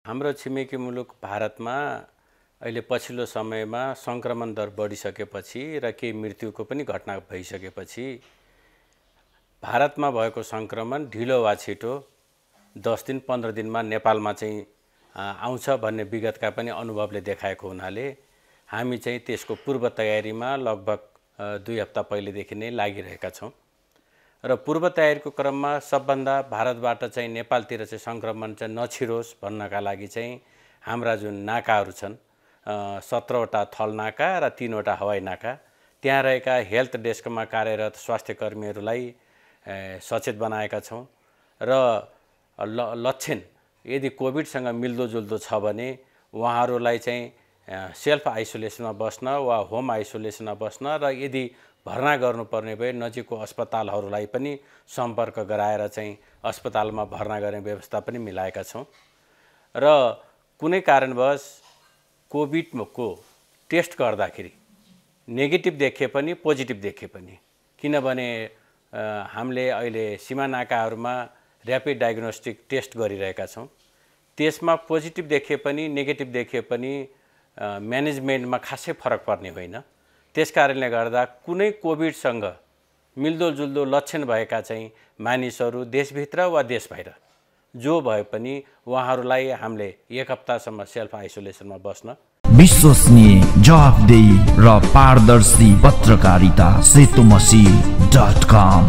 हाम्रो छिमेकी मुलुक भारतमा अहिले पछिल्लो समयमा संक्रमण दर बढिसकेपछि र केही मृत्युको पनि घटना भइसकेपछि भारतमा भएको संक्रमण ढिलो वा छिटो 10 दिन 15 दिनमा नेपालमा चाहिँ आउँछ भन्ने विगतका पनि अनुभवले देखाएको हुनाले हामी चाहिँ त्यसको पूर्व तयारीमा लगभग 2 हप्ता पहिलेदेखि नै लागिरहेका छौं र पूर्व तयारीको क्रममा सबभन्दा भारतबाट चाहिँ नेपालतिर चाहिँ संक्रमण चाहिँ नछिरोस् भन्नका लागि चाहिँ हाम्रा जुन नाकाहरू छन् 17 वटा थल नाका र 3 वटा हवाई नाका त्यहाँ रहेका हेल्थ डेस्कमा कार्यरत स्वास्थ्य कर्मीहरूलाई सचेत बनाएका छौं र लक्षण यदि कोभिडसँग मिल्दोजुल्दो छ भने उहाँहरूलाई चाहिँ सेल्फ आइसोलेसनमा बस्न वा होम आइसोलेसनमा बस्न र यदि भर्ना गर्नुपर्ने भए नजिकको अस्पतालहरूलाई पनि सम्पर्क गराएर चाहिँ अस्पतालमा भर्ना गर्ने व्यवस्था पनि मिलाएका छौं र कुनै कारणवश कोभिडको टेस्ट गर्दाखेरि नेगेटिभ देखिए पनि पोजिटिभ देखिए पनि किनभने हामीले अहिले सीमा नाकाहरूमा र्यापिड डायग्नोस्टिक टेस्ट गरिरहेका छौं त्यसमा पोजिटिभ देखिए पनि नेगेटिभ देखिए पनि म्यानेजमेन्टमा खासै फरक पर्ने होइन त्यसकारणले गर्दा कुनै कोभिडसँग मिल्दोजुल्दो लक्षण भएका चाहिँ मानिसहरू देशभित्र वा देश बाहिर जो भए पनि उहाँहरूलाई हामीले 1 हप्तासम्म सेल्फ आइसोलेसनमा बस्न विश्वसनीय जवाफदेही र पारदर्शी पत्रकारिता सेतुमसी.com